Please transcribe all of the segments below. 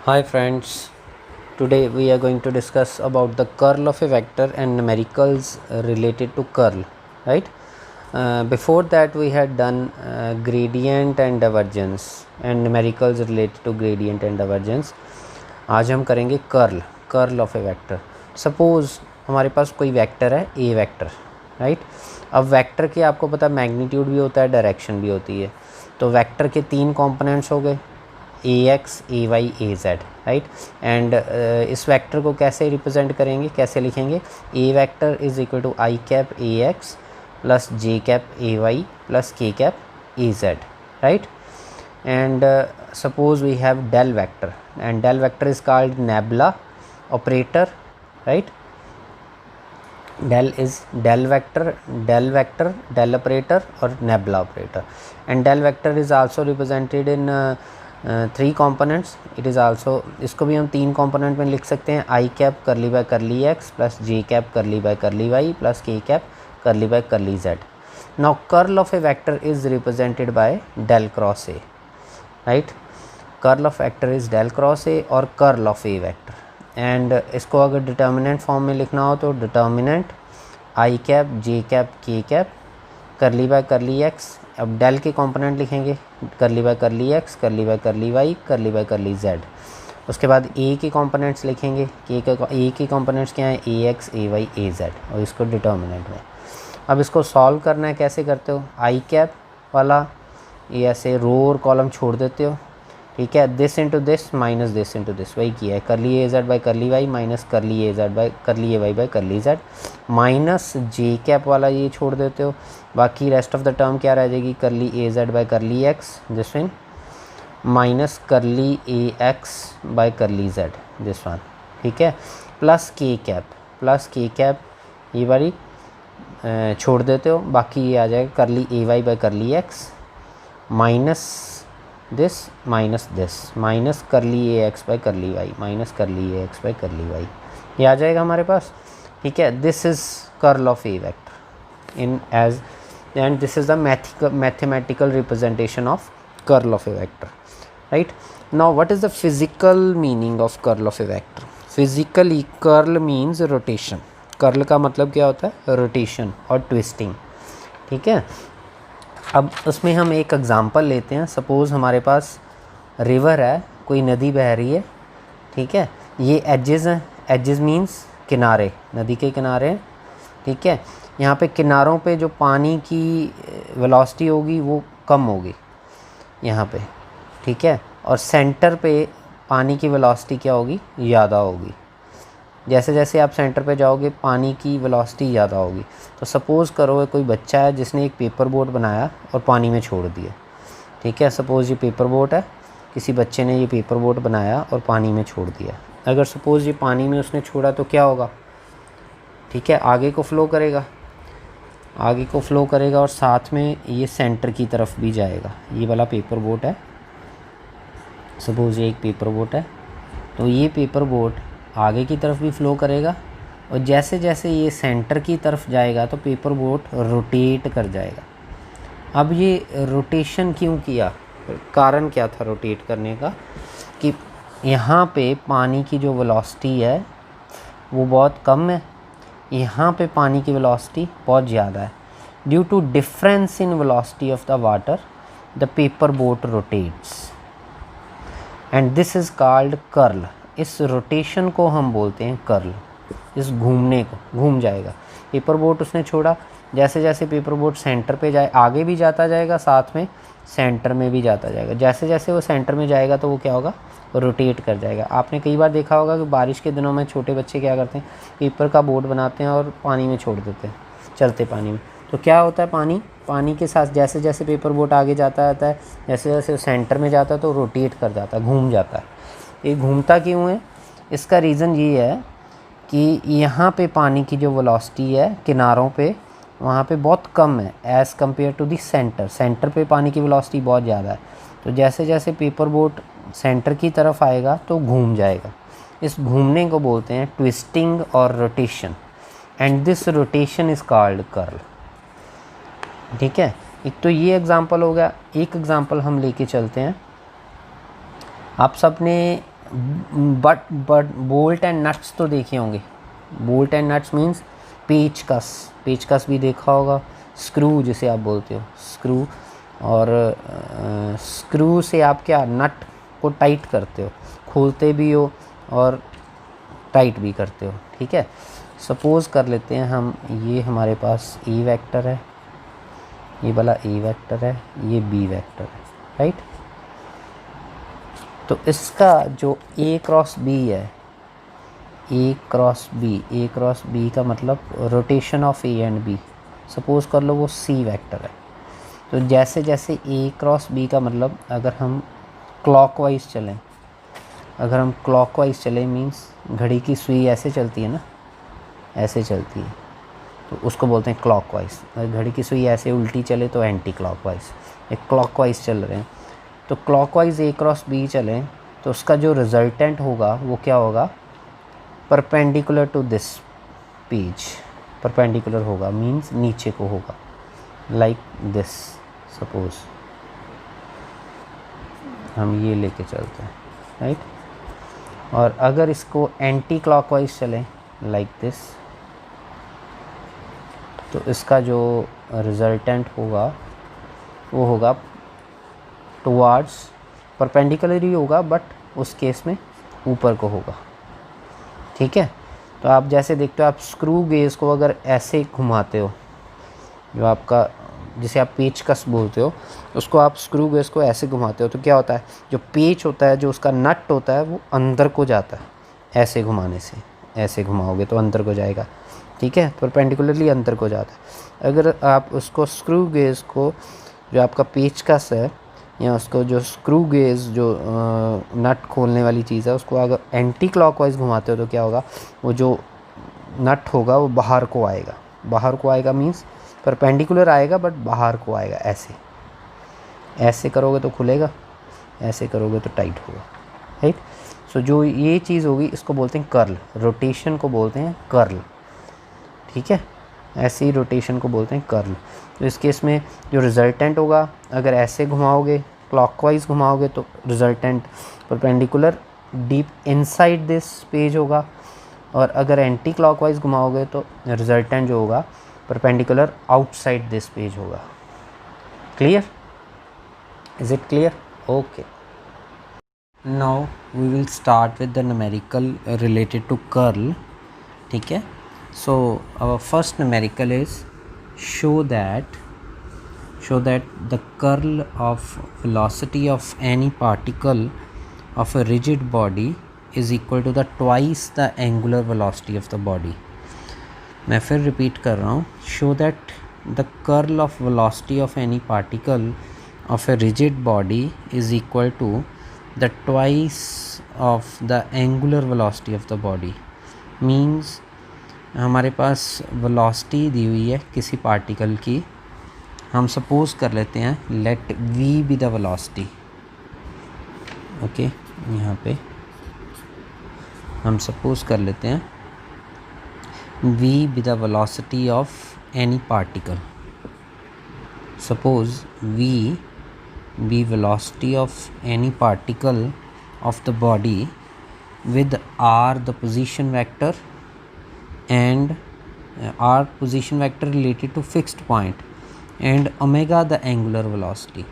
Hi friends, today we are going to discuss about the curl of a vector and numericals related to curl, right? Before that we had done gradient and divergence and numericals related to gradient and divergence. आज हम करेंगे curl of a vector. Suppose हमारे पास कोई vector है ए vector, right. अब vector के आपको पता मैग्नीट्यूड भी होता है, डायरेक्शन भी होती है. तो वेक्टर के तीन कंपोनेंट्स हो गए, A X A Y A Z, right. And इस वेक्टर को कैसे रिप्रेजेंट करेंगे, कैसे लिखेंगे? A vector is equal to I cap A X plus J cap A Y plus के cap A Z, right. And suppose we have del vector, and del vector is called nebula operator, right. Del is del vector, del operator or nebula operator. And del vector is also represented in three components. It is also, इसको भी हम तीन component में लिख सकते हैं, i cap curly by curly x plus j cap curly by curly y plus k cap curly by curly z. Now curl of a vector is represented by del cross a, right. Curl of vector is del cross A और curl of a vector. And इसको अगर determinant form में लिखना हो तो determinant I cap J cap K cap curly by curly X. अब del के component लिखेंगे, curly by curly X, curly by curly Y, curly by curly Z. उसके बाद ए के कंपोनेंट्स लिखेंगे, ए के कंपोनेंट्स क्या हैं? ए X A Y A Z, और इसको डिटर्मिनेंट में. अब इसको सॉल्व करना है, कैसे करते हो? आई कैप वाला ये ऐसे रो और कॉलम छोड़ देते हो, ठीक है. This into this minus this into this, वही किया है. Curly A Z by curly Y minus curly A Z by curly A Y by curly Z, minus J cap वाला ये छोड़ देते हो. बाकी रेस्ट ऑफ द टर्म क्या रह जाएगी? Curly A Z by curly X this one minus curly A X by curly Z this one, ठीक है. प्लस के कैप ये वाली छोड़ देते हो. बाकी ये आ जाएगा curly A Y by curly x minus this minus curly A X by curly Y minus curly A X by curly Y, ये आ जाएगा हमारे पास, ठीक है. This is curl of a vector in edge, and this is the mathematical representation of curl of a vector, right. Now what is the physical meaning of curl of a vector? Physically curl means rotation. Curl का मतलब क्या होता है? Rotation और twisting, ठीक है. अब उसमें हम एक एग्ज़ाम्पल लेते हैं. सपोज़ हमारे पास रिवर है, कोई नदी बह रही है, ठीक है. ये एजेस हैं, एजेस मीन्स किनारे, नदी के किनारे हैं, ठीक है. यहाँ पे किनारों पे जो पानी की वेलोसिटी होगी वो कम होगी यहाँ पे, ठीक है. और सेंटर पे पानी की वेलोसिटी क्या होगी? ज़्यादा होगी. जैसे जैसे आप सेंटर पे जाओगे पानी की वेलोसिटी ज़्यादा होगी. तो सपोज़ करो कोई बच्चा है जिसने एक पेपर बोट बनाया और पानी में छोड़ दिया, ठीक है. सपोज़ ये पेपर बोट है, किसी बच्चे ने ये पेपर बोट बनाया और पानी में छोड़ दिया. अगर सपोज़ ये पानी में उसने छोड़ा तो क्या होगा? ठीक है, आगे को फ़्लो करेगा और साथ में ये सेंटर की तरफ भी जाएगा. ये वाला पेपर बोट है, सपोज़ ये एक पेपर बोट है, तो ये पेपर बोट आगे की तरफ भी फ़्लो करेगा, और जैसे जैसे ये सेंटर की तरफ जाएगा तो पेपर बोट रोटेट कर जाएगा. अब ये रोटेशन क्यों किया? कारण क्या था रोटेट करने का? कि यहाँ पे पानी की जो वेलोसिटी है वो बहुत कम है, यहाँ पे पानी की वेलोसिटी बहुत ज़्यादा है. Due to difference in velocity of the water the paper boat rotates, and this is called curl. इस रोटेशन को हम बोलते हैं कर्ल. इस घूमने को, घूम जाएगा. पेपर बोट उसने छोड़ा, जैसे जैसे पेपर बोट सेंटर पे जाए आगे भी जाता जाएगा, साथ में सेंटर में भी जाता जाएगा. जैसे जैसे वो सेंटर में जाएगा तो वो क्या होगा? रोटेट कर जाएगा. आपने कई बार देखा होगा कि बारिश के दिनों में छोटे बच्चे क्या करते हैं? पेपर का बोट बनाते हैं और पानी में छोड़ देते हैं, चलते पानी में. तो क्या होता है? पानी के साथ जैसे जैसे पेपर बोट आगे जाता रहता है, जैसे जैसे सेंटर में जाता है तो रोटेट कर जाता है, घूम जाता है. ये घूमता क्यों है? इसका रीज़न ये है कि यहाँ पे पानी की जो वेलोसिटी है किनारों पे, वहाँ पे बहुत कम है as compare to the centre. Centre पे पानी की वेलोसिटी बहुत ज़्यादा है. तो जैसे जैसे पेपर बोट सेंटर की तरफ आएगा तो घूम जाएगा. इस घूमने को बोलते हैं ट्विस्टिंग और rotation, and this rotation is called curl, ठीक है. एक तो ये एग्ज़ाम्पल हो गया. एक एग्ज़ाम्पल हम लेके चलते हैं. आप सब ने बट बोल्ट एंड नट्स तो देखे होंगे। बोल्ट एंड नट्स मीन्स पेचकस भी देखा होगा, स्क्रू जिसे आप बोलते हो स्क्रू, और स्क्रू से आप क्या नट को टाइट करते हो, खोलते भी हो और टाइट भी करते हो। ठीक है, सपोज़ कर लेते हैं हम, ये हमारे पास ए वेक्टर है, ये वाला ए वेक्टर है, ये बी वेक्टर है, राइट। तो इसका जो ए क्रॉस बी है, ए क्रॉस बी का मतलब rotation of A and B, suppose कर लो वो सी वेक्टर है। तो जैसे जैसे ए क्रॉस बी का मतलब अगर हम क्लॉकवाइज चलें, मींस घड़ी की सुई ऐसे चलती है ना, ऐसे चलती है तो उसको बोलते हैं क्लॉकवाइज। अगर घड़ी की सुई ऐसे उल्टी चले तो एंटी क्लॉकवाइज। एक क्लॉकवाइज चल रहे हैं तो क्लॉकवाइज ए क्रॉस बी चलें तो उसका जो रिजल्टेंट होगा वो क्या होगा, perpendicular to this page, perpendicular होगा मींस नीचे को होगा, लाइक दिस। सपोज हम ये लेके चलते हैं, राइट। और अगर इसको एंटी क्लॉकवाइज चलें लाइक दिस, तो इसका जो रिजल्टेंट होगा वो होगा टुवार्ड्स, परपेंडिकुलर ही होगा बट उस केस में ऊपर को होगा। ठीक है, तो आप जैसे देखते हो, आप स्क्रू गेज को अगर ऐसे घुमाते हो, जो आपका जिसे आप पेचकस बोलते हो, उसको आप स्क्रू गेज को ऐसे घुमाते हो तो क्या होता है, जो पेच होता है, जो उसका नट होता है वो अंदर को जाता है। ऐसे घुमाने से, ऐसे घुमाओगे तो अंदर को जाएगा। ठीक है, परपेंडिकुलरली अंदर को जाता है। अगर आप उसको स्क्रू गेज को, जो आपका पेचकस है या उसको जो स्क्रू गेज जो नट खोलने वाली चीज़ है, उसको अगर एंटी क्लॉकवाइज घुमाते हो तो क्या होगा, वो जो नट होगा वो बाहर को आएगा। बाहर को आएगा मीन्स परपेंडिकुलर आएगा बट बाहर को आएगा। ऐसे करोगे तो खुलेगा, ऐसे करोगे तो टाइट होगा, राइट। सो जो ये चीज़ होगी इसको बोलते हैं कर्ल, रोटेशन को बोलते हैं कर्ल। ठीक है, ऐसे ही रोटेशन को बोलते हैं कर्ल। तो इस केस में जो रिजल्टेंट होगा, अगर ऐसे घुमाओगे, क्लॉकवाइज घुमाओगे तो resultant perpendicular deep inside this page होगा, और अगर एंटी क्लॉकवाइज घुमाओगे तो रिजल्टेंट जो होगा परपेंडिकुलर आउटसाइड दिस पेज होगा। Clear? Is it clear? Okay, now we will start with the numerical related to curl. ठीक है, so our first numerical is show that the curl of velocity of any particle of a rigid body is equal to the twice the angular velocity of the body. मैं फिर repeat कर रहा हूँ, show that the curl of velocity of any particle of a rigid body is equal to the twice of the angular velocity of the body. means हमारे पास velocity दी हुई है किसी particle की, हम सपोज़ कर लेते हैं let v be the velocity. Okay, यहाँ पे हम सपोज़ कर लेते हैं v be the velocity of any particle. Suppose v be velocity of any particle of the body with r the position vector and r position vector related to fixed point and omega the angular velocity.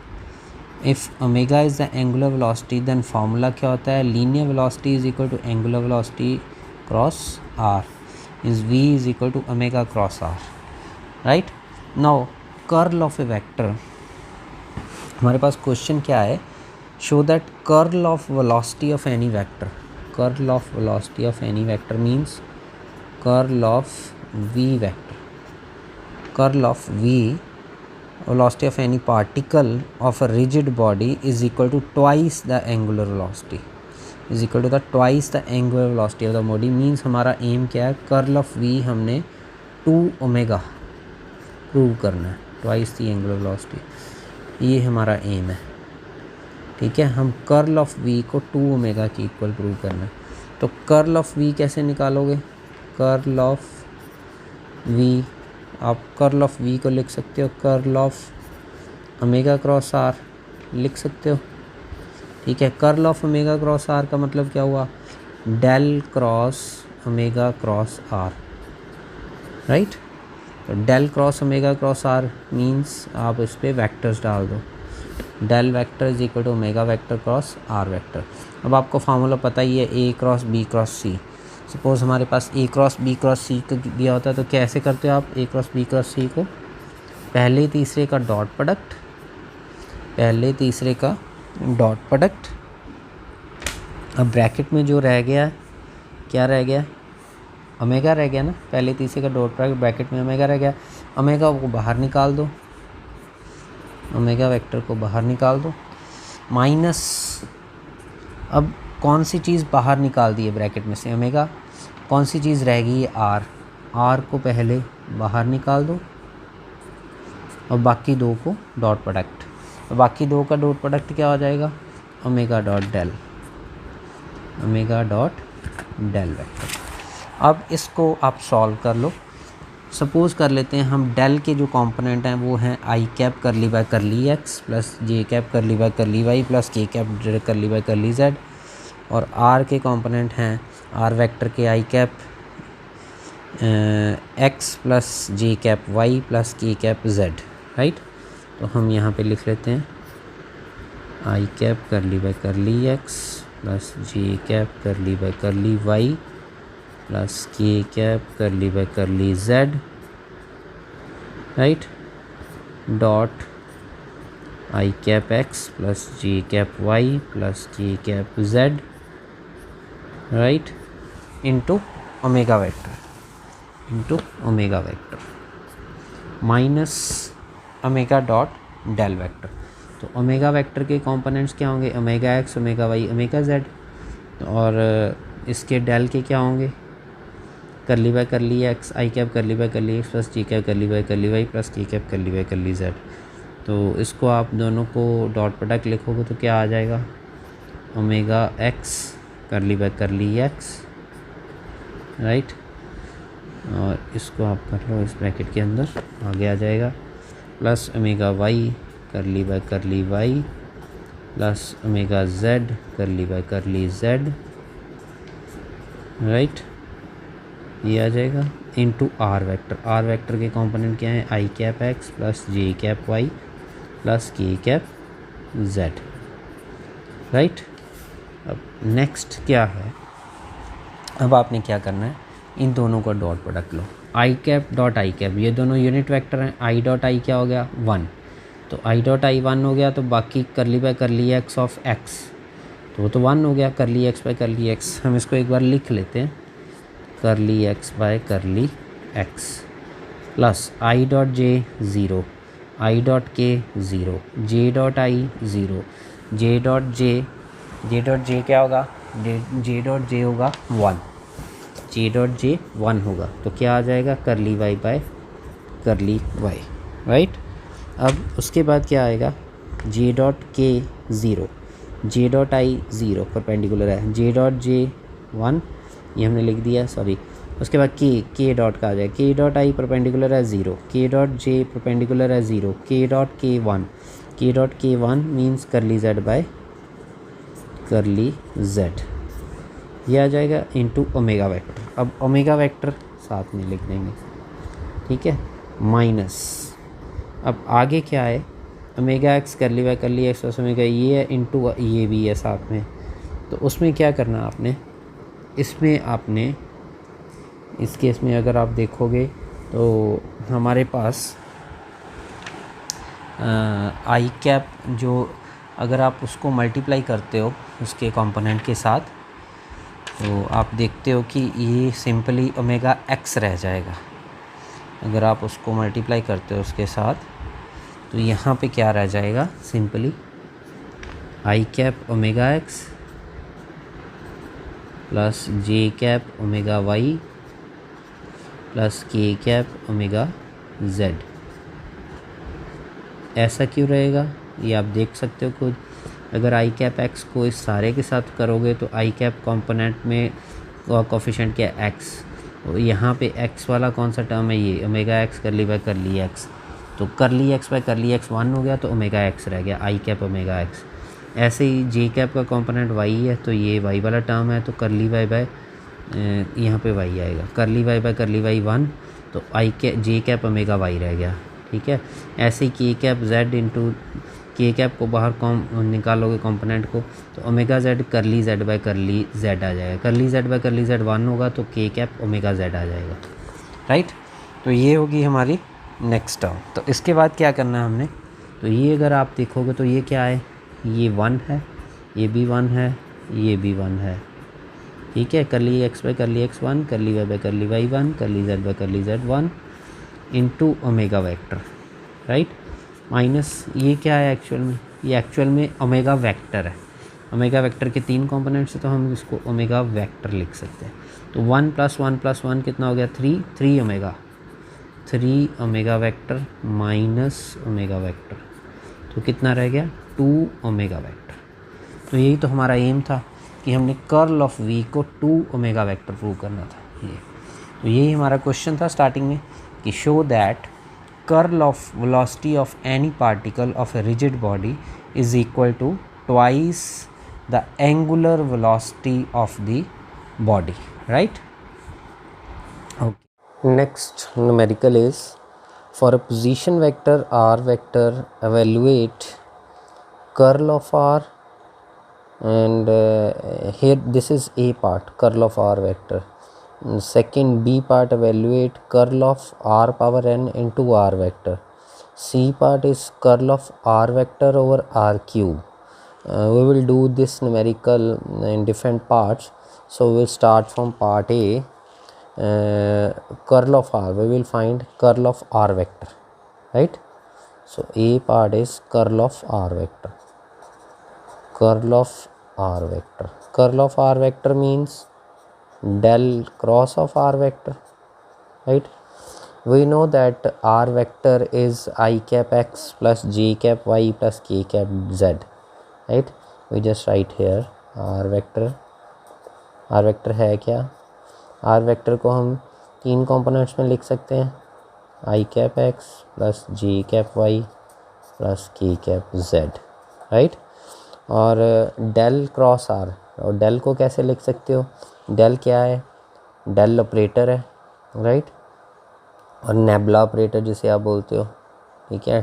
If omega is the angular velocity then formula क्या होता है, linear velocity is equal to angular velocity cross r, is v is equal to omega cross r, right. Now curl of a vector, हमारे पास question क्या है, show that curl of velocity of any vector. Curl of velocity of any vector means curl of v vector. Curl of v, velocity of any particle of a rigid body is equal to twice the angular velocity. Is equal to the twice the angular velocity of the body. means हमारा M क्या है, curl of v हमने 2 omega prove करना है, twice the angular velocity, ये हमारा M है। ठीक है, हम कर्ल ऑफ v को 2 ओमेगा की इक्वल प्रूव करना है। तो कर्ल ऑफ v कैसे निकालोगे, कर्ल ऑफ v, आप कर्ल ऑफ v को लिख सकते हो curl of omega cross r लिख सकते हो। ठीक है। Curl of omega cross R का मतलब क्या हुआ, del cross omega cross R, right. तो del cross omega cross R means आप इस पर वैक्टर्स डाल दो, del vector is equal to omega vector cross are vector. अब आपको फार्मूला पता ही है, ए क्रॉस बी क्रॉस सी। सपोज़ हमारे पास ए क्रॉस बी क्रॉस सी का दिया होता है तो कैसे करते हो आप ए क्रॉस बी क्रॉस सी को, पहले तीसरे का डॉट प्रोडक्ट, पहले तीसरे का डॉट प्रोडक्ट। अब ब्रैकेट में जो रह गया, क्या रह गया, ओमेगा रह गया ना, पहले तीसरे का डॉट प्रोडक्ट, ब्रैकेट में ओमेगा रह गया, ओमेगा को बाहर निकाल दो, ओमेगा वेक्टर को बाहर निकाल दो, माइनस, अब कौन सी चीज़ बाहर निकाल दी है ब्रैकेट में से, ओमेगा, कौन सी चीज़ रह गई है, आर, आर को पहले बाहर निकाल दो और बाकी दो को डॉट प्रोडक्ट, बाकी दो का डॉट प्रोडक्ट क्या हो जाएगा, omega dot del, omega dot del vector. अब इसको आप सॉल्व कर लो। सपोज़ कर लेते हैं हम डेल के जो कंपोनेंट हैं वो हैं आई cap curly by curly X plus J cap curly by curly Y plus के cap curly by curly Z, और आर के कंपोनेंट हैं आर वेक्टर के I cap x plus J cap Y plus के cap Z, right. तो हम यहाँ पे लिख लेते हैं आई cap curly by curly X plus J cap curly by curly Y plus के cap curly by curly Z, right, dot I cap x plus J cap Y plus के cap Z, right, into omega vector, into omega vector minus omega dot del vector. तो omega vector के components क्या होंगे, omega X, omega Y, omega Z, और इसके del के क्या होंगे, curly by curly X, I cap curly by curly X plus G cap curly by curly Y plus के cap curly by curly Z. तो इसको आप दोनों को डॉट प्रोडक्ट लिखोगे तो क्या आ जाएगा, omega x curly by curly x, right, और इसको आप कर लो इस ब्रैकेट के अंदर, आगे आ जाएगा, plus omega y curly by curly Y plus omega Z curly by curly Z, right, ये आ जाएगा, into r vector. Are vector के कंपोनेंट क्या हैं, आई कैप एक्स प्लस जे कैप वाई प्लस के कैप जेड, राइट। अब नेक्स्ट क्या है, अब आपने क्या करना है, इन दोनों का dot product low, I cap dot I cap, ये दोनों यूनिट वेक्टर हैं, आई डॉट आई क्या हो गया 1, तो आई डॉट आई 1 हो गया, तो बाकी करली by curly x of x तो वो तो 1 हो गया, करली एक्स बाय करली एक्स। हम इसको एक बार लिख लेते हैं, करली x by curly X plus I dot J 0, I dot के 0, J dot I 0, J dot J क्या होगा, जे डॉट जे होगा 1, जे डॉट जे 1 होगा, तो क्या आ जाएगा, curly Y by curly y, right. अब उसके बाद क्या आएगा, जे डॉट के 0, जे डॉट आई 0 परपेंडिकुलर है, जे डॉट जे 1 ये हमने लिख दिया, सॉरी। उसके बाद के डॉट का आ जाए, के डॉट आई परपेंडिकुलर है 0, के डॉट जे परपेंडिकुलर है 0, के डॉट के 1, के डॉट के 1 मीन्स करली जेड बाय करली जेड, ये आ जाएगा इंटू ओमेगा वेक्टर। अब ओमेगा वेक्टर साथ में लिख देंगे, ठीक है, माइनस, अब आगे क्या है, omega x curly by curly X plus omega ये है, इंटू ये भी है साथ में। तो उसमें क्या करना आपने, इसमें आपने इस केस में अगर आप देखोगे तो हमारे पास आई कैप जो अगर आप उसको मल्टीप्लाई करते हो उसके कंपोनेंट के साथ, तो आप देखते हो कि ये सिंपली ओमेगा एक्स रह जाएगा। अगर आप उसको मल्टीप्लाई करते हो उसके साथ तो यहाँ पे क्या रह जाएगा, simply i cap omega x plus J cap omega y plus के कैप ओमेगा जेड। ऐसा क्यों रहेगा ये आप देख सकते हो खुद। अगर आई कैप एक्स को इस सारे के साथ करोगे तो आई कैप कंपोनेंट में कोफिशिएंट क्या है एक्स, तो यहाँ पे एक्स वाला कौन सा टर्म है, ये omega x curly by curly x, तो करली एक्स बाय करली एक्स 1 हो गया, तो ओमेगा एक्स रह गया आई कैप ओमेगा एक्स। ऐसे ही जे कैप का कंपोनेंट वाई है तो ये वाई वाला टर्म है, तो करली वाई बाय यहाँ पे वाई आएगा, करली वाई बाय करली वाई 1, तो आई के जे कैप ओमेगा वाई रह गया, ठीक है। ऐसे ही K cap Z into K cap को बाहर निकालोगे कंपोनेंट को, तो omega Z curly Z by curly Z आ जाएगा, curly Z by curly z 1 होगा तो के कैप ओमेगा जेड आ जाएगा, राइट। तो ये होगी हमारी नेक्स्ट टर्म। तो इसके बाद क्या करना है हमने, तो ये अगर आप देखोगे तो ये क्या है, ये 1 है, ये भी 1 है, ये भी 1 है, ठीक है। करली एक्स बाय करली एक्स 1, करली Y by curly y 1, curly Z by curly z 1 into omega vector, right. Minus ये क्या है एक्चुअल में, ये एक्चुअल में ओमेगा वेक्टर है, ओमेगा वेक्टर के 3 कंपोनेंट्स है तो हम इसको ओमेगा वेक्टर लिख सकते हैं। तो 1 + 1 + 1 कितना हो गया, 3 omega, 3 omega vector minus omega vector, तो कितना रह गया 2 ओमेगा वेक्टर। तो यही तो हमारा एम था कि हमने कर्ल ऑफ वी को 2 ओमेगा वेक्टर प्रूव करना था ये। तो यही हमारा क्वेश्चन था स्टार्टिंग में कि show that curl of velocity of any particle of a rigid body is equal to twice the angular velocity of the body, right. Okay, next numerical is for a position vector r vector evaluate curl of r, and here this is a part, curl of r vector. Second b part, evaluate curl of r power n into r vector. C part is curl of r vector over r cube. We will do this numerical in different parts, so we will start from part A. Curl of r, we will find curl of r vector, right. So A part is curl of r vector, curl of r vector, curl of r vector means del cross of r vector, right. We know that r vector is I cap x plus j cap y plus k cap z, right. We just write here r vector है क्या, are vector को हम 3 components में लिख सकते हैं, आई cap x plus जे cap Y plus के cap Z, right. और डेल क्रॉस आर, और डेल को कैसे लिख सकते हो, डेल क्या है, डेल ऑपरेटर है, राइट, और नेबुला ऑपरेटर जिसे आप बोलते हो, ठीक है।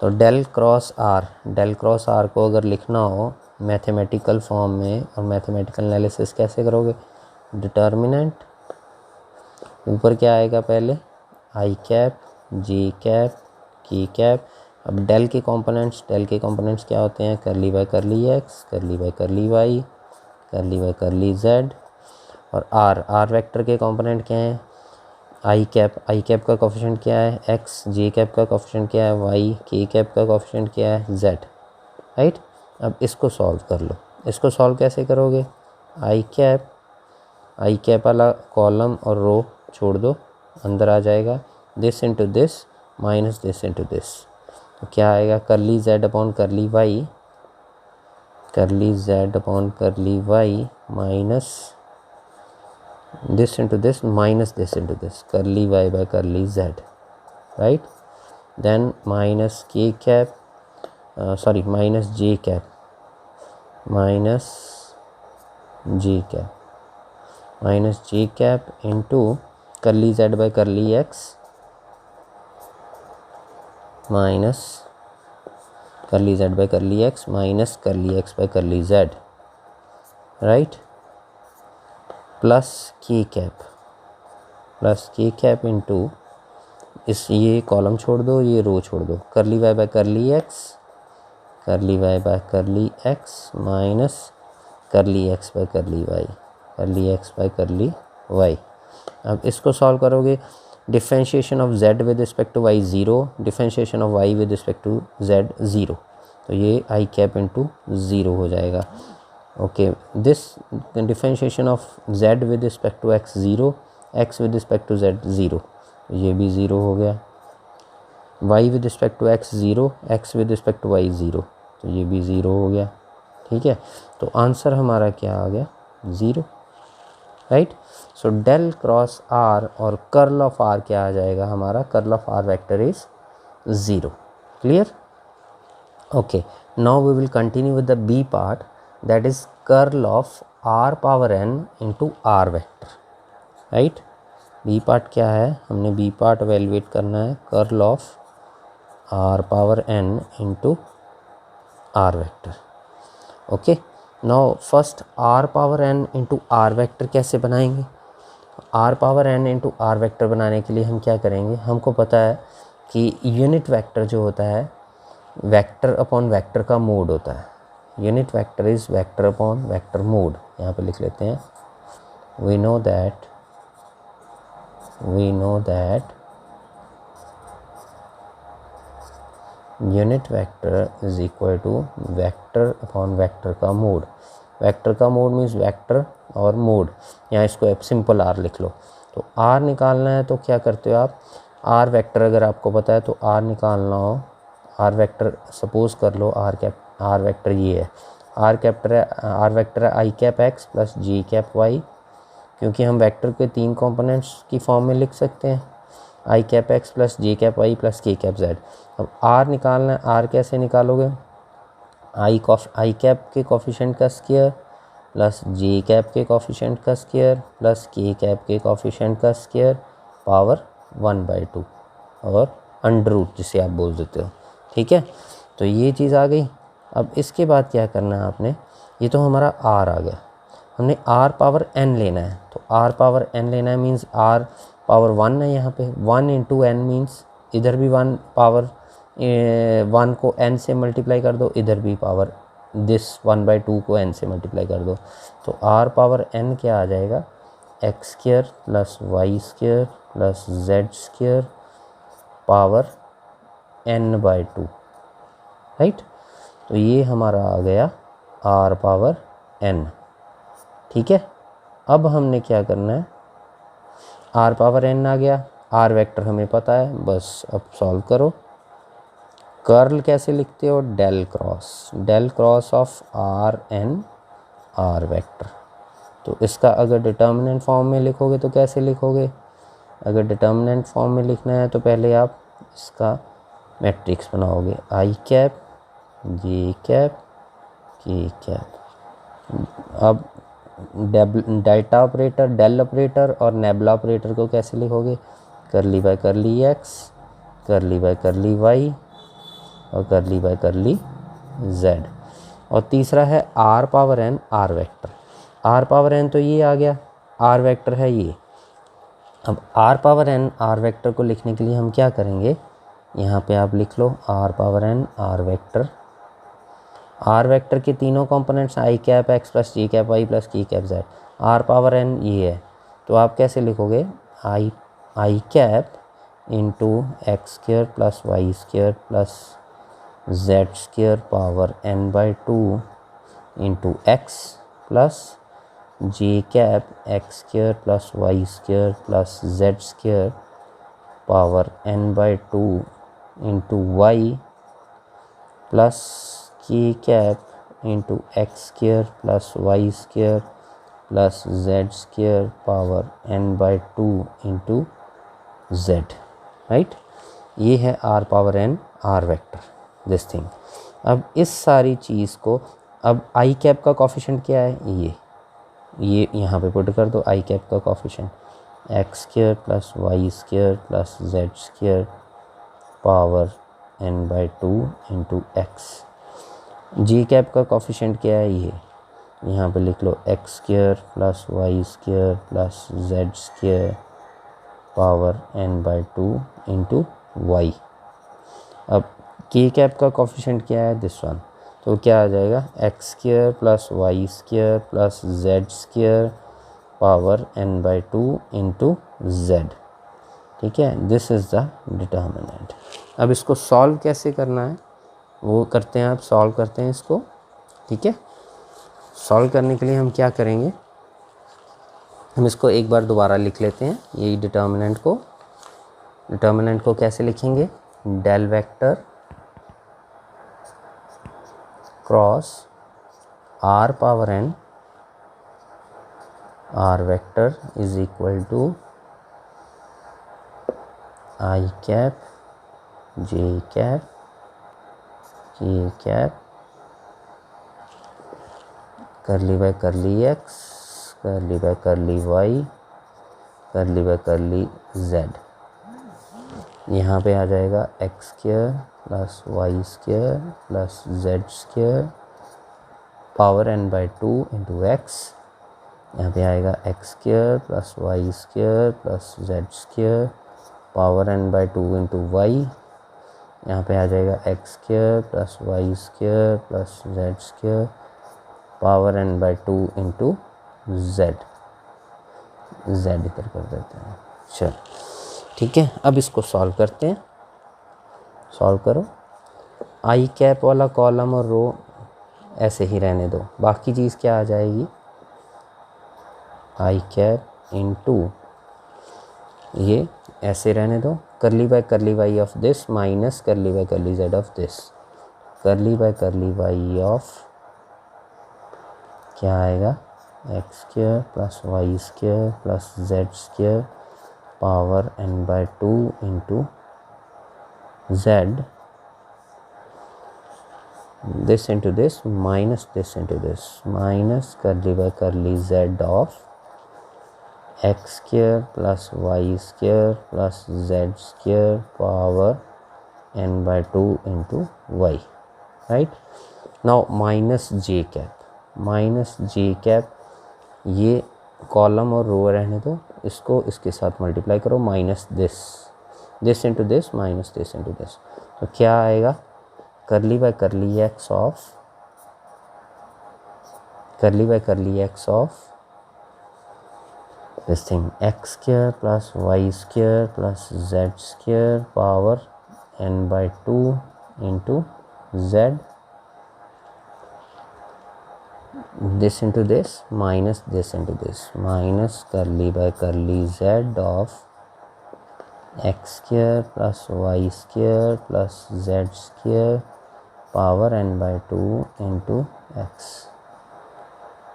तो डेल क्रॉस आर को अगर लिखना हो मैथमेटिकल फॉर्म में, और मैथमेटिकल एनालिसिस कैसे करोगे, डिटर्मिनेंट ऊपर क्या आएगा, पहले आई cap J cap K cap. अब डेल के कंपोनेंट्स क्या होते हैं, करली by curly X, curly by curly Y, curly by curly Z. और आर वेक्टर के कंपोनेंट क्या हैं, आई कैप का कोफिशिएंट क्या है एक्स, जे कैप का कोफिशिएंट क्या है वाई, के कैप का कोफिशिएंट क्या है जेड, राइट। अब इसको सॉल्व कर लो, इसको सॉल्व कैसे करोगे, आई कैप वाला कॉलम और रो छोड़ दो, अंदर आ जाएगा this into this minus this into this, तो क्या आएगा, curly Z upon curly Y, curly Z upon curly Y minus this into this minus this into this, curly Y by curly Z, right. Then minus K cap minus J cap into curly Z by curly x minus curly Z by curly x minus curly x by curly Z, right, plus के cap into इस ये column छोड़ दो, ये रो छोड़ दो, curly Y by curly x minus curly x by curly y, अब इसको सॉल्व करोगे, differentiation of z with respect to y 0, differentiation of y with respect to z 0, तो ये आई कैप इंटू 0 हो जाएगा, okay. This differentiation of z with respect to x 0, x with respect to z 0, तो ये भी 0 हो गया, y with respect to x 0, x with respect to y 0, तो ये भी 0 हो गया, ठीक है। तो आंसर हमारा क्या आ गया, 0, right. So del cross r और कर्ल ऑफ आर क्या आ जाएगा हमारा, curl of are vector is 0, clear, okay. Now we will continue with the B part, that is curl of r power n into r vector, right? B part क्या है, हमने B part evaluate करना है curl of r power n into r vector. Okay, now first r power n into r vector कैसे बनाएंगे? r power n into are vector बनाने के लिए हम क्या करेंगे, हमको पता है कि यूनिट वेक्टर जो होता है वेक्टर अपॉन वेक्टर का मोड होता है. Unit vector is vector upon vector mod. यहाँ पे लिख लेते हैं, we know that unit vector is equal to vector upon vector का मोड. वेक्टर का मोड मीन्स वेक्टर और मोड, यहाँ इसको आप सिंपल आर लिख लो. तो आर निकालना है तो क्या करते हो आप, आर वेक्टर अगर आपको पता है तो आर निकालना हो, आर वेक्टर सपोज कर लो आर वेक्टर ये है, आर वेक्टर है आई cap x plus G cap Y, क्योंकि हम वेक्टर के 3 कंपोनेंट्स की फॉर्म में लिख सकते हैं, आई कैप एक्स प्लस जे कैप वाई प्लस के कैप जेड. अब आर निकालना है, आर कैसे निकालोगे, आई कैप के कोफिशिएंट का स्क्वायर प्लस जे कैप के कोफिशिएंट का स्क्वायर प्लस के कैप के कोफिशिएंट का स्क्वायर पावर 1/2 और अंडर रूट जिसे आप बोल देते हो. ठीक है, तो ये चीज़ आ गई. अब इसके बाद क्या करना है आपने, ये तो हमारा आर आ गया, हमने आर पावर एन लेना है. तो आर पावर एन लेना है मीन्स आर पावर 1 है, यहाँ पे 1 इंटू एन मीन्स इधर भी 1 पावर 1 को n से मल्टीप्लाई कर दो, इधर भी पावर दिस 1/2 को n से मल्टीप्लाई कर दो. तो r पावर n क्या आ जाएगा, x square plus Y square plus Z square power n/2, right. तो ये हमारा आ गया r पावर n. ठीक है, अब हमने क्या करना है, r पावर n आ गया, r वेक्टर हमें पता है, बस अब सॉल्व करो. कर्ल कैसे लिखते हो, del cross of r n are vector. तो इसका अगर डिटर्मिनेंट फॉर्म में लिखोगे तो कैसे लिखोगे, अगर डिटर्मिनेंट फॉर्म में लिखना है तो पहले आप इसका मैट्रिक्स बनाओगे, आई cap J cap K cap. अब डेल्टा ऑपरेटर, डेल ऑपरेटर और नेबुला ऑपरेटर को कैसे लिखोगे, करली by curly X, curly by curly Y और करली बाय करली जेड. और तीसरा है r power N R vector. R power n तो ये आ गया, आर वेक्टर है ये. अब r power N R vector को लिखने के लिए हम क्या करेंगे, यहाँ पे आप लिख लो R power N R vector. Are vector के तीनों components I cap x plus G cap Y plus के cap Z. R power N ये है, तो आप कैसे लिखोगे, I cap into x square plus Y square plus Z square power n/2 into X plus J cap X square plus Y square plus Z square power n/2 into Y plus के cap into x square plus Y square plus Z square power n/2 into z, right. ये है r power N R vector, this thing. अब इस सारी चीज़ को, अब आई cap का coefficient क्या है, ये यहाँ पे पुट कर दो, आई कैप का coefficient X square plus Y square plus Z square power n/2 into X. G cap का कोफिशिएंट क्या है, ये यहाँ पे लिख लो X square plus Y square plus Z square power n/2 into Y. अब के कैप का कोफिशिएंट क्या है, दिस वन, तो क्या आ जाएगा, x square plus Y square plus Z square power n/2 into z. ठीक है, दिस इज़ द डिटर्मिनेंट. अब इसको सॉल्व कैसे करना है वो करते हैं, आप सॉल्व करते हैं इसको. ठीक है, सॉल्व करने के लिए हम क्या करेंगे, हम इसको एक बार दोबारा लिख लेते हैं. यही डिटर्मिनेंट को कैसे लिखेंगे, del vector cross R power N R vector is equal to I cap J cap K cap curly by curly X, curly by curly Y, curly by curly Z. यहाँ पे आ जाएगा x square plus Y square plus Z square power n by 2 into X. यहाँ पे आएगा x square plus Y square plus Z square power n by 2 into Y. यहाँ पे आ जाएगा x square plus Y square plus Z square power n by 2 into z. Z इधर कर देते हैं। चल ठीक है, अब इसको सॉल्व करते हैं। सॉल्व करो। आई कैप वाला कॉलम और रो ऐसे ही रहने दो, बाकी चीज़ क्या आ जाएगी, आई कैप इंटू ये ऐसे रहने दो, curly y of this minus curly by curly z of this. Curly by curly y of क्या आएगा, x square plus Y square plus Z square power n by 2 into z, this into this minus this into this minus curly by curly z of x square plus y square plus z square power n by 2 into y, right? Now minus j cap, ये column और row रहने दो, इसको इसके साथ multiply करो, minus this into this minus this into this, तो क्या आएगा, curly by curly x of this thing x square plus Y square plus Z square power n by 2 into z, this into this minus minus curly by curly z of x square plus y square plus z square power n by 2 into x,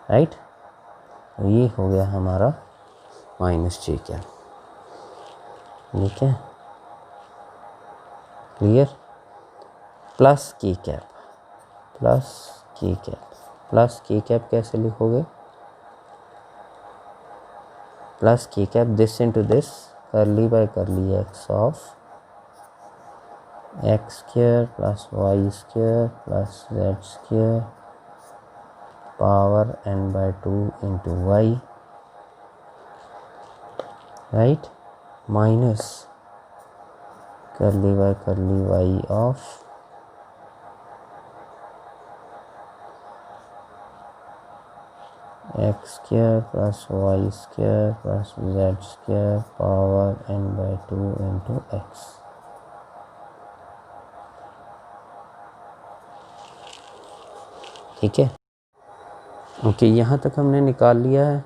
right. तो ये हो गया हमारा minus जे cap. ठीक है, clear. Plus के cap कैसे लिखोगे, प्लस के cap this into this curly by curly x of x square plus Y square plus Z square power n by 2 into y, right, minus curly by curly Y of x square plus Y square plus Z square power n by 2 into x. ठीक है, okay, यहाँ तक हमने निकाल लिया है।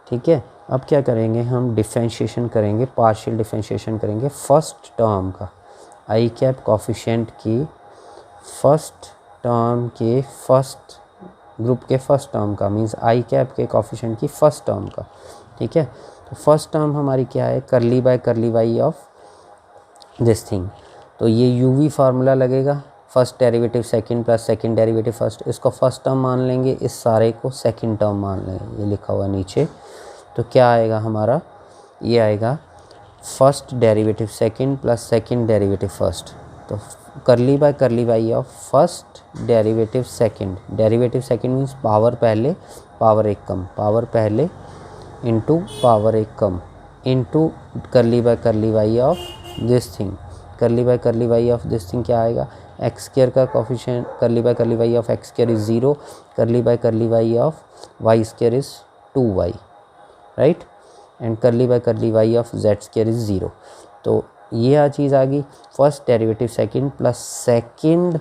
ठीक है, अब क्या करेंगे, हम डिफरेंशिएशन करेंगे, पार्शियल डिफरेंशिएशन करेंगे फर्स्ट टर्म का, आई कैप कोफिशिएंट की फर्स्ट टर्म के फर्स्ट ग्रुप के फर्स्ट टर्म का, मींस आई कैप के कोफिशिएंट की फर्स्ट टर्म का। ठीक है, तो फर्स्ट टर्म हमारी क्या है, करली by curly Y of this thing, तो ये यूवी फार्मूला लगेगा, first derivative second plus second derivative first, इसको फर्स्ट टर्म मान लेंगे, इस सारे को सेकंड टर्म मान लेंगे, ये लिखा हुआ नीचे। तो क्या आएगा हमारा, ये आएगा first derivative second plus second derivative first, तो curly by curly Y of first derivative second means power पहले पावर एक कम, पावर पहले इंटू पावर एक कम into curly by curly Y of this thing. Curly by curly Y of this thing क्या आएगा, x square का coefficient, curly by curly Y of x square is 0, curly by curly Y of Y square is 2y, right, and curly by curly Y of Z square is 0। तो ये चीज़ आ गई, first derivative second plus second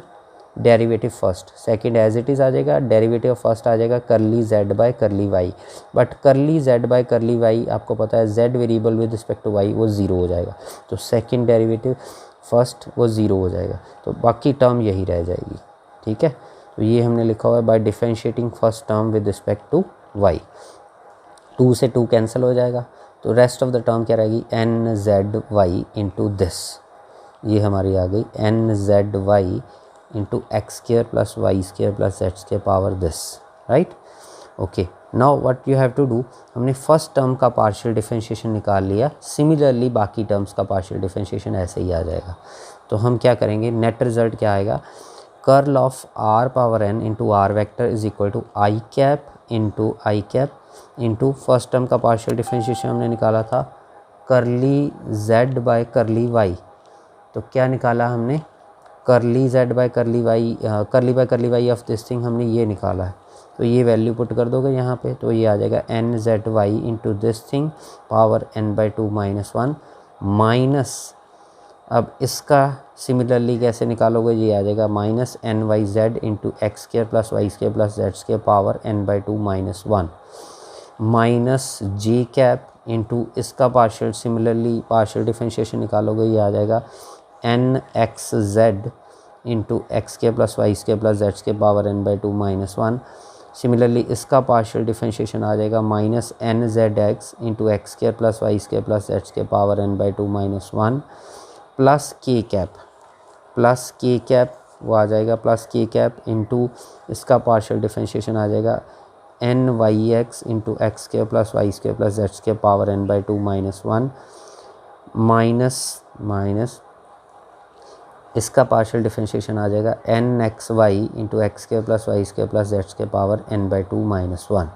derivative first, second as it is आ जाएगा, derivative first आ जाएगा curly Z by curly Y, but curly Z by curly Y आपको पता है Z variable with respect to Y वो 0 हो जाएगा, तो सेकंड डेरिवेटिव फर्स्ट वो 0 हो जाएगा, तो बाकी टर्म यही रह जाएगी। ठीक है, तो ये हमने लिखा हुआ है by differentiating first term with respect to y, 2 से 2 कैंसिल हो जाएगा, तो रेस्ट ऑफ द टर्म क्या रहेगी, n Z Y into this, ये हमारी आ गई n Z Y into x square plus Y square plus Z square power this, right. Okay, now what you have to do, हमने first term का partial differentiation निकाल लिया, similarly बाकी terms का पार्शियल डिफरेंशिएशन ऐसे ही आ जाएगा। तो हम क्या करेंगे, नेट रिजल्ट क्या आएगा, curl of are power N into are vector is equal to I cap into first term का पार्शियल डिफरेंशिएशन हमने निकाला था करली जेड बाय करली वाई। तो क्या निकाला हमने, curly Z by curly Y of this thing हमने ये निकाला है। तो ये वैल्यू पुट कर दोगे यहाँ पे, तो ये आ जाएगा N Z Y into this thing power n by 2 - 1 minus, अब इसका सिमिलरली कैसे निकालोगे, ये आ जाएगा minus N Y Z into x square plus Y square plus Z square power n by 2 - 1 minus J cap into इसका partial, similarly partial differentiation निकालोगे, ये आ जाएगा N X Z into X के plus Y square plus Z square power n by 2 - 1। Similarly इसका partial differentiation आ जाएगा minus n z x into x square plus Y square plus Z square power n by 2 - 1 plus के cap वो आ जाएगा plus के cap into इसका partial differentiation आ जाएगा n y x into x square plus Y square plus Z square power n by 2 - 1 minus इसका partial differentiation आ जाएगा N x y into x square plus Y square plus Z square power n by 2 - 1।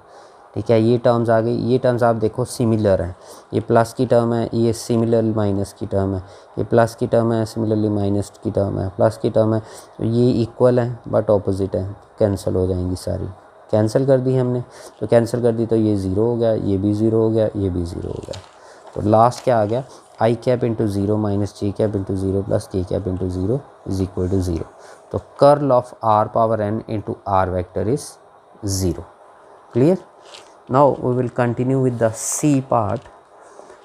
ठीक है, ये terms आ गई। ये terms आप देखो सिमिलर हैं, ये प्लस की टर्म है, ये सिमिलरली माइनस की टर्म है, ये प्लस की टर्म है, सिमिलरली माइनस की टर्म है, प्लस की टर्म है। तो ये इक्वल है बट ऑपोजिट है, कैंसिल हो जाएंगी सारी। कैंसिल कर दी हमने, तो कैंसिल कर दी तो ये ज़ीरो हो गया, ये भी ज़ीरो हो गया, ये भी ज़ीरो हो गया। तो लास्ट क्या आ गया, I cap into zero minus J cap into zero plus के cap into zero is equal to zero. तो curl of are power N into are vector is zero. Clear. Now we will continue with the C part.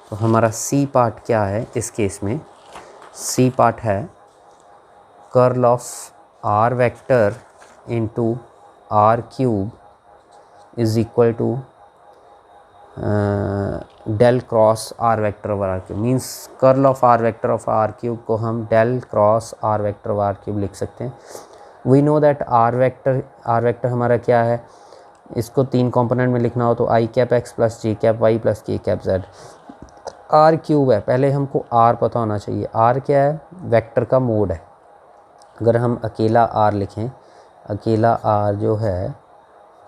तो हमारा C part क्या है इस case में, C part है curl of R vector into R cube is equal to del cross are vector over are cube. Means curl of are vector of r cube को हम del cross are vector over are cube लिख सकते हैं। We know that r vector हमारा क्या है, इसको तीन कंपोनेंट में लिखना हो तो आई कैप एक्स प्लस जे कैप वाई प्लस के कैप जेड। आर क्यूब है, पहले हमको आर पता होना चाहिए। आर क्या है, वेक्टर का मोड है। अगर हम अकेला आर लिखें, अकेला आर जो है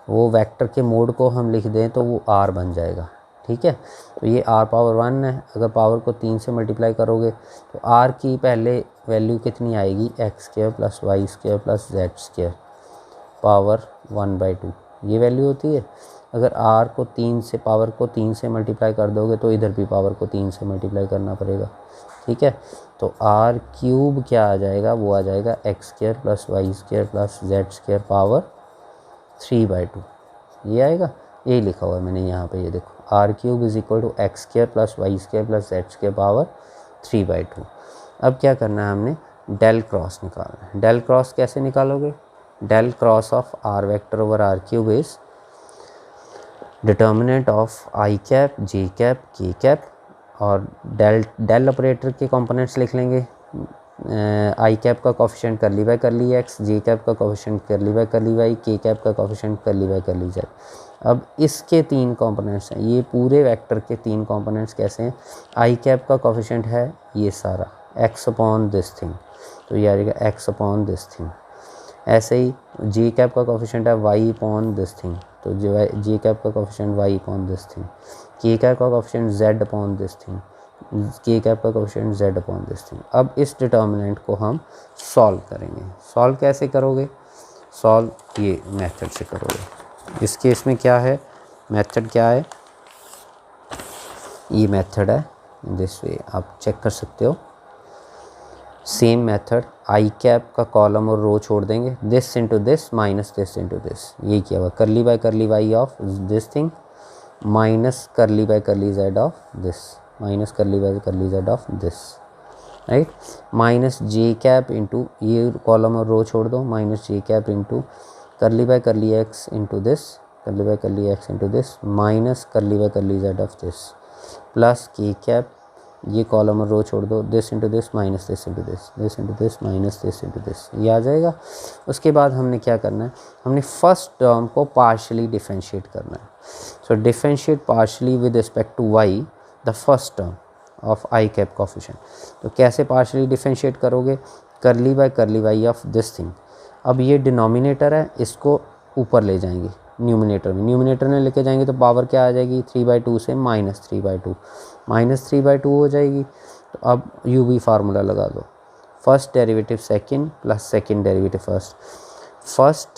वो वेक्टर के मोड को हम लिख दें तो वो आर बन जाएगा। ठीक है, तो ये आर पावर 1 है। अगर पावर को 3 से मल्टीप्लाई करोगे तो आर की पहले वैल्यू कितनी आएगी, x square plus Y square plus Z square power 1/2 ये वैल्यू होती है। अगर आर को 3 से पावर को 3 से मल्टीप्लाई कर दोगे तो इधर भी पावर को 3 से मल्टीप्लाई करना पड़ेगा। ठीक है, तो आर क्यूब क्या आ जाएगा, वो आ जाएगा x square plus Y square plus Z square power 3/2 ये आएगा। यही लिखा हुआ है मैंने यहाँ पे, ये देखो r cube is equal to x square plus Y square plus Z square power 3/2। अब क्या करना है, हमने डेल क्रॉस निकालना है। डेल क्रॉस कैसे निकालोगे, del cross of are vector over are cube is determinant of I cap J cap K cap, और डेल ऑपरेटर के कंपोनेंट्स लिख लेंगे। आई कैप का coefficient curly by curly X, J cap का coefficient curly by curly Y, K cap का coefficient curly by curly Z. अब इसके तीन कंपोनेंट्स हैं, ये पूरे वेक्टर के तीन कंपोनेंट्स कैसे हैं, आई कैप का कोफिशिएंट है ये सारा एक्स अपॉन दिस थिंग, तो ये आ जाएगा एक्स अपॉन दिस थिंग। ऐसे ही जे कैप का कोफिशिएंट है वाई अपॉन दिस थिंग, तो जो जे कैप का coefficient y upon this thing. K cap का coefficient z upon this thing, k cap का coefficient z upon this thing. अब इस डिटर्मिनेंट को हम सॉल्व करेंगे। सॉल्व कैसे करोगे, सॉल्व ये मेथड से करोगे। इस केस में क्या है, मेथड क्या है, ये मेथड है दिस वे, आप चेक कर सकते हो। सेम मेथड, आई कैप का कॉलम और रो छोड़ देंगे, this into this minus this into this, ये किया हुआ curly by curly Y of this thing minus curly by curly z of this, minus curly by curly z of this, right. Minus J cap into, ये column और row छोड़ दो, minus J cap into curly by curly x into this, curly by curly x into this minus curly by curly z of this, plus के cap ये column और row छोड़ दो, this into this minus this into this, this into this minus this into this, ये आ जाएगा। उसके बाद हमने क्या करना है, हमने फर्स्ट टर्म को पार्शली डिफरेंशिएट करना है। So differentiate partially with respect to y the first term of I cap coefficient. तो कैसे पार्शली डिफरेंशिएट करोगे, करली वाई ऑफ दिस थिंग। अब ये डिनोमिनेटर है, इसको ऊपर ले जाएंगे न्यूमिनेटर में लेके जाएंगे तो पावर क्या आ जाएगी, 3/2 से -3/2, -3/2 हो जाएगी। तो अब यू भी फार्मूला लगा दो, first derivative second plus second derivative first, first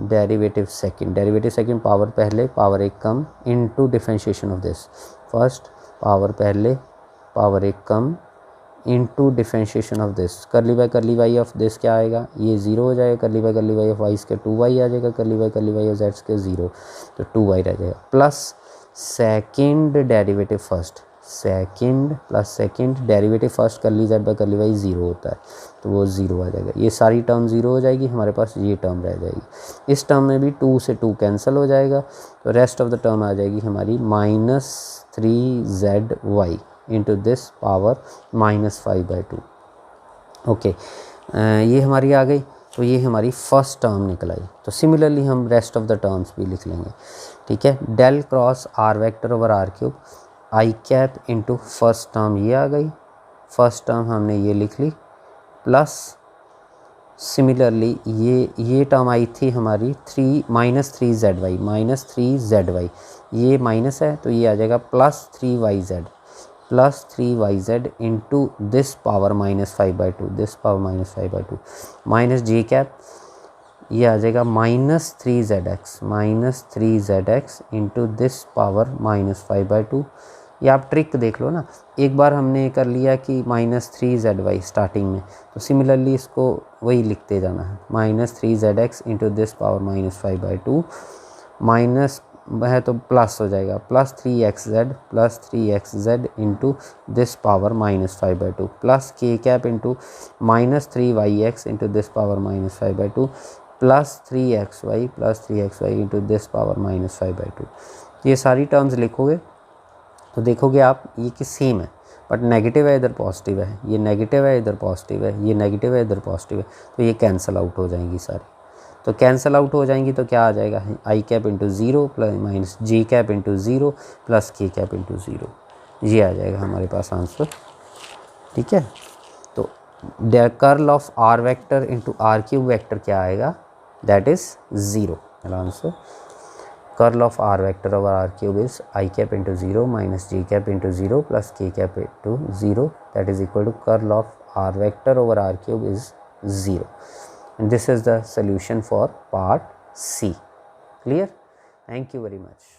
derivative second power पहले पावर एक come into differentiation of this, first power पहले पावर एक come into differentiation of this, curly Y of this क्या आएगा, ये 0 हो जाएगा, करली वाई ऑफ वाई के 2y आ जाएगा, करली वाई ऑफ जेड्स के 0, तो 2y रह जाएगा, plus second derivative first, second plus second derivative first, curly z by curly y 0 होता है, तो वो 0 आ जाएगा। ये सारी टर्म 0 हो जाएगी, हमारे पास ये टर्म रह जाएगी। इस टर्म में भी 2 से 2 कैंसिल हो जाएगा, तो रेस्ट ऑफ द टर्म आ जाएगी हमारी -3zy into this power -5/2। Okay, ये हमारी आ गई। तो ये हमारी फर्स्ट टर्म निकल आई। तो सिमिलरली हम रेस्ट ऑफ द टर्म्स भी लिख लेंगे, ठीक है। Del cross are vector over are cube i cap into first term ये आ गई, फर्स्ट टर्म हमने ये लिख ली, प्लस सिमिलरली ये टर्म आई थी हमारी -3zy, ये माइनस है तो ये आ जाएगा +3yz into this power -5/2, minus J cap, ये आ जाएगा -3zx इंटू दिस पावर -5/2। ये आप ट्रिक देख लो ना, एक बार हमने कर लिया कि -3zy स्टार्टिंग में, तो सिमिलरली इसको वही लिखते जाना है, -3zx into this power -5/2, minus है तो प्लस हो जाएगा, +3xz into this power -5/2, plus के cap into -3yx into this power -5/2, +3xy into this power -5/2। ये सारी टर्म्स लिखोगे तो देखोगे आप ये कि सेम है, बट नेगेटिव है इधर पॉजिटिव है, ये नेगेटिव है इधर पॉजिटिव है, ये नेगेटिव है इधर पॉजिटिव है, तो ये कैंसिल आउट हो जाएंगी सारी। तो कैंसिल आउट हो जाएंगी तो क्या आ जाएगा, आई कैप इंटू 0 प्लस माइनस जे कैप इंटू 0 प्लस के कैप इंटू 0, ये आ जाएगा हमारे पास आंसर, ठीक है। तो the curl of are vector into R cube vector क्या आएगा, that is 0। Answer curl of are vector over are cube is I cap into 0 minus J cap into 0 plus के cap into 0, that is equal to curl of are vector over R cube is 0. And this is the solution for part C. Clear? Thank you very much.